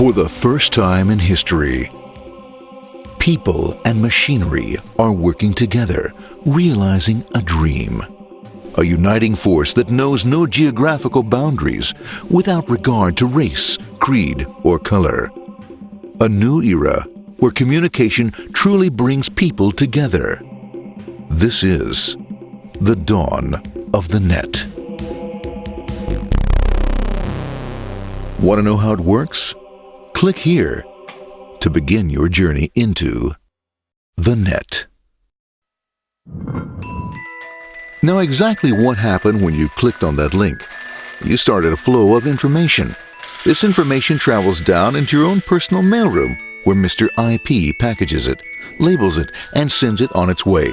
For the first time in history, people and machinery are working together, realizing a dream. A uniting force that knows no geographical boundaries without regard to race, creed, or color. A new era where communication truly brings people together. This is the dawn of the net. Want to know how it works? Click here to begin your journey into the net. Now, exactly what happened when you clicked on that link? You started a flow of information. This information travels down into your own personal mailroom, where Mr. IP packages it, labels it, and sends it on its way.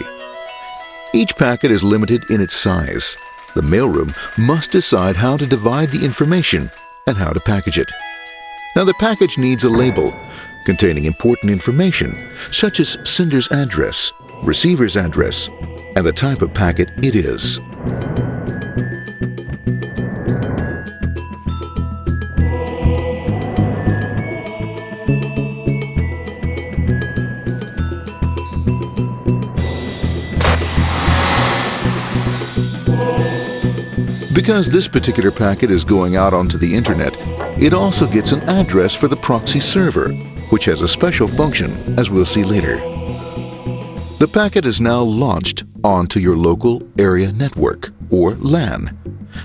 Each packet is limited in its size. The mailroom must decide how to divide the information and how to package it. Now, the package needs a label containing important information, such as sender's address, receiver's address, and the type of packet it is. Because this particular packet is going out onto the internet, it also gets an address for the proxy server, which has a special function, as we'll see later. The packet is now launched onto your local area network, or LAN.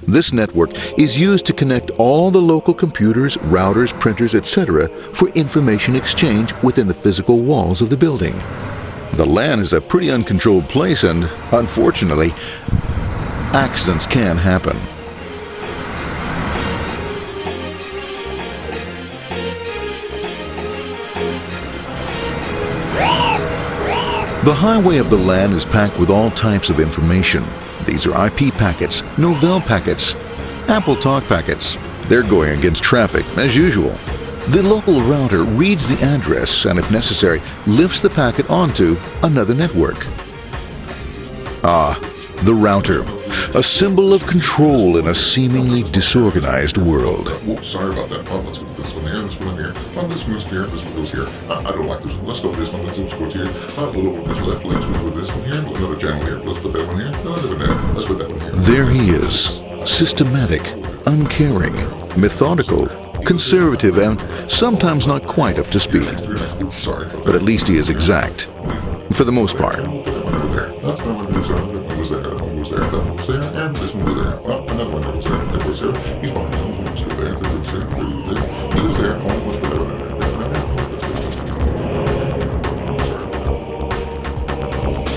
This network is used to connect all the local computers, routers, printers, etc. for information exchange within the physical walls of the building. The LAN is a pretty uncontrolled place, and unfortunately, accidents can happen. The highway of the LAN is packed with all types of information. These are IP packets, Novell packets, Apple Talk packets. They're going against traffic, as usual. The local router reads the address and, if necessary, lifts the packet onto another network. The router, a symbol of control in a seemingly disorganized world. Whoops, sorry about that. Let's go with this one here, this one here. This one's here, this one goes here. I don't like this one. Let's go with this one. Let's go here. A little bit left. Let's go with this one here. Another channel here. Let's put that one here. Another one there. Let's put that one here. There he is. Systematic, uncaring, methodical, conservative, and sometimes not quite up to speed. Sorry. But at least he is exact, for the most part. That one goes there. That one goes there. That one goes there. That one goes there. And this one goes there. Well, another one goes there. That goes there. He's behind him. Let's go there. That goes there. He goes there. Oh, let's put that one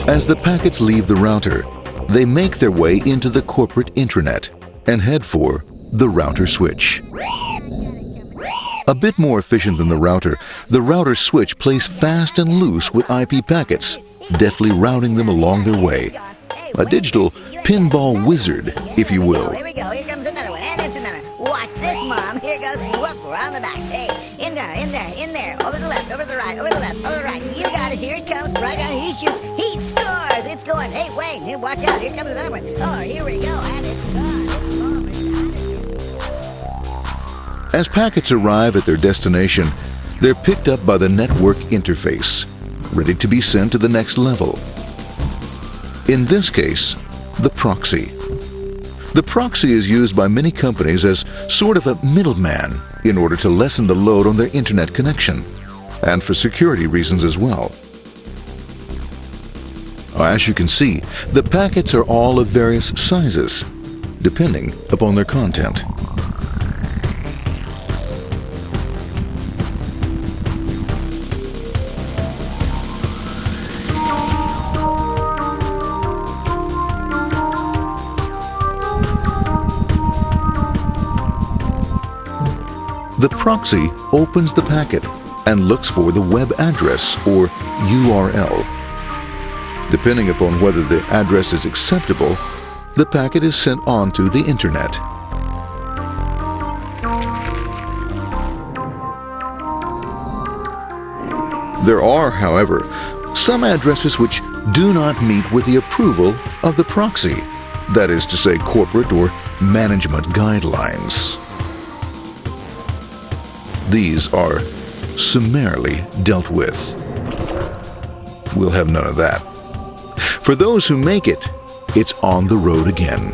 there. As the packets leave the router, they make their way into the corporate intranet and head for the router switch. A bit more efficient than the router switch plays fast and loose with IP packets, deftly routing them along their way. A digital pinball wizard, if you will. Here we go. Here comes another one. And it's another. Watch this, Mom. Here goes. Whoop, around the back. Hey, in there, in there, in there. Over the left, over the right, over the left, over the right. You got it. Here it comes. Right on. He shoots. He scores. It's going. Hey, wait. Here, watch out. Here comes another one. Oh, here we go. And it's gone. It's gone. As packets arrive at their destination, they're picked up by the network interface, ready to be sent to the next level. In this case, the proxy. The proxy is used by many companies as sort of a middleman in order to lessen the load on their internet connection, and for security reasons as well. As you can see, the packets are all of various sizes, depending upon their content. The proxy opens the packet and looks for the web address, or URL. Depending upon whether the address is acceptable, the packet is sent on to the internet. There are, however, some addresses which do not meet with the approval of the proxy, that is to say, corporate or management guidelines. these are summarily dealt with. We'll have none of that. For those who make it, it's on the road again.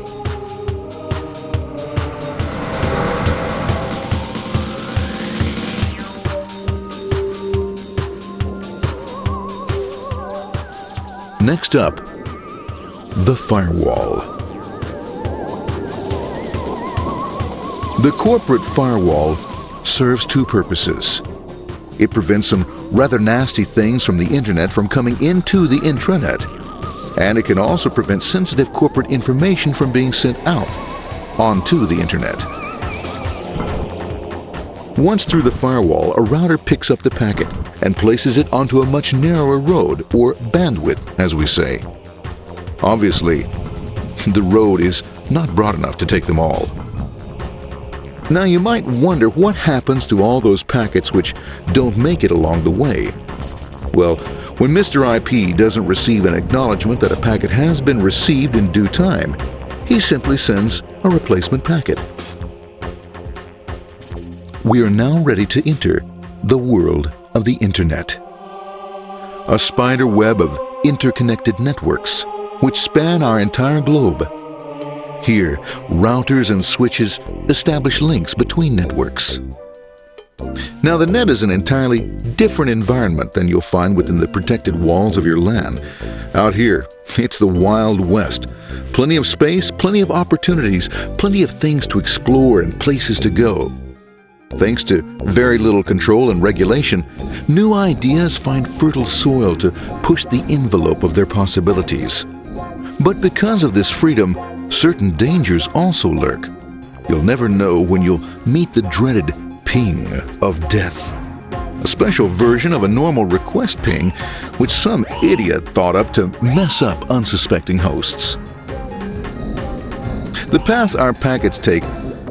Next up, the firewall. The corporate firewall serves two purposes. It prevents some rather nasty things from the internet from coming into the intranet, and it can also prevent sensitive corporate information from being sent out onto the internet. Once through the firewall, a router picks up the packet and places it onto a much narrower road, or bandwidth, as we say. Obviously, the road is not broad enough to take them all. Now you might wonder what happens to all those packets which don't make it along the way. Well, when Mr. IP doesn't receive an acknowledgement that a packet has been received in due time, he simply sends a replacement packet. We are now ready to enter the world of the Internet. A spider web of interconnected networks which span our entire globe. Here, routers and switches establish links between networks. Now, the net is an entirely different environment than you'll find within the protected walls of your LAN. Out here, it's the Wild West. Plenty of space, plenty of opportunities, plenty of things to explore and places to go. Thanks to very little control and regulation, new ideas find fertile soil to push the envelope of their possibilities. But because of this freedom, certain dangers also lurk. You'll never know when you'll meet the dreaded ping of death. A special version of a normal request ping, which some idiot thought up to mess up unsuspecting hosts. The paths our packets take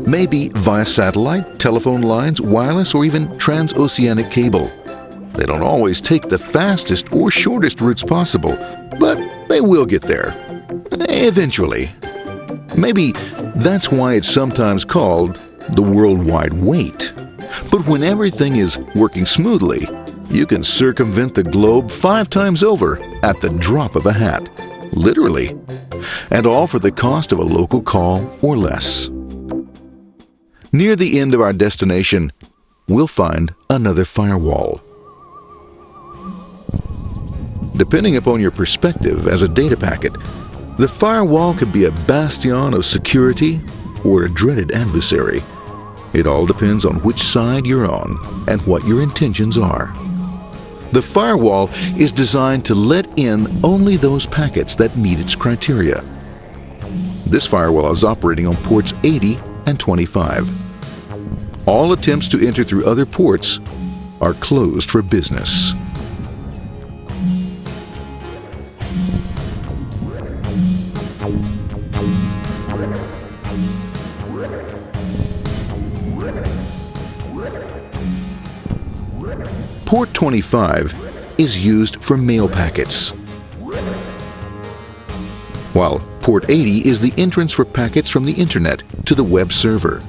may be via satellite, telephone lines, wireless, or even transoceanic cable. They don't always take the fastest or shortest routes possible, but they will get there. Eventually. Maybe that's why it's sometimes called the worldwide wait. But when everything is working smoothly, you can circumvent the globe 5 times over at the drop of a hat. Literally. And all for the cost of a local call or less. Near the end of our destination, we'll find another firewall. Depending upon your perspective as a data packet, the firewall could be a bastion of security or a dreaded adversary. It all depends on which side you're on and what your intentions are. The firewall is designed to let in only those packets that meet its criteria. This firewall is operating on ports 80 and 25. All attempts to enter through other ports are closed for business. Port 25 is used for mail packets, while Port 80 is the entrance for packets from the Internet to the web server.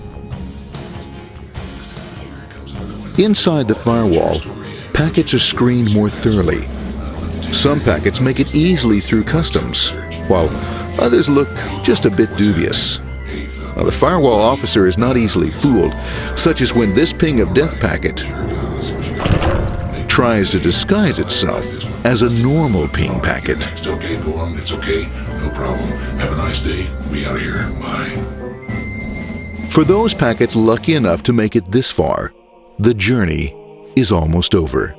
Inside the firewall, packets are screened more thoroughly. Some packets make it easily through customs, while others look just a bit dubious. Now, the firewall officer is not easily fooled, such as when this ping of death packet tries to disguise itself as a normal ping packet. It's okay, go on, it's okay, no problem. Have a nice day, we out of here, bye. For those packets lucky enough to make it this far, the journey is almost over.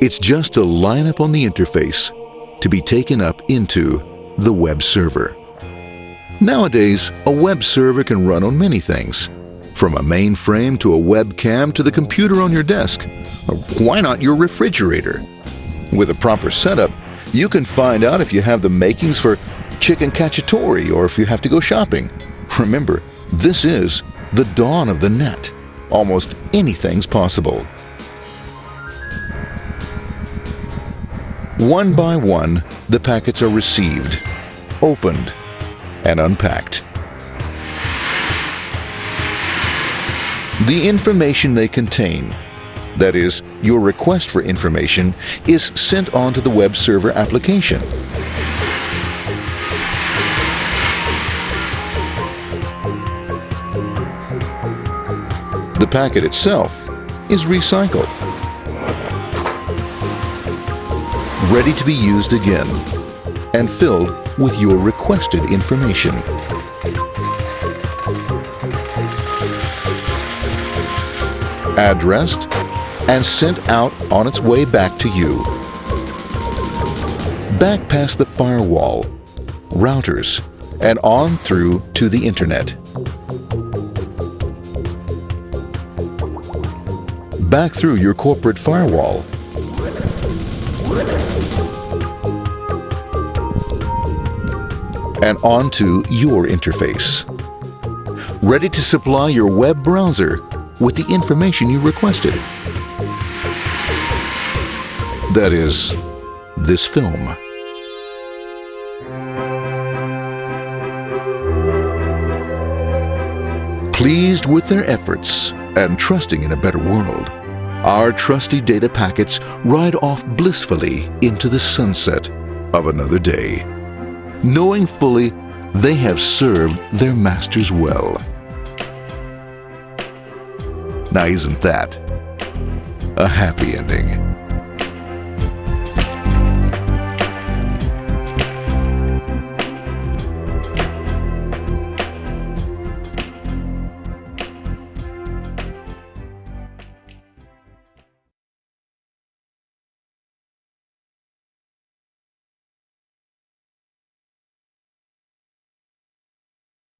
It's just a line up on the interface to be taken up into the web server. Nowadays, a web server can run on many things, from a mainframe to a webcam to the computer on your desk, or why not your refrigerator? With a proper setup, you can find out if you have the makings for chicken cacciatore or if you have to go shopping. Remember, this is the dawn of the net. Almost anything's possible. One by one, the packets are received, opened, and unpacked. The information they contain, that is, your request for information, is sent on to the web server application. The packet itself is recycled, ready to be used again, and filled with your requested information. Addressed and sent out on its way back to you. Back past the firewall, routers, and on through to the internet. Back through your corporate firewall. And onto your interface. Ready to supply your web browser with the information you requested. That is, this film. Pleased with their efforts and trusting in a better world, our trusty data packets ride off blissfully into the sunset of another day, knowing fully they have served their masters well. Now, isn't that a happy ending?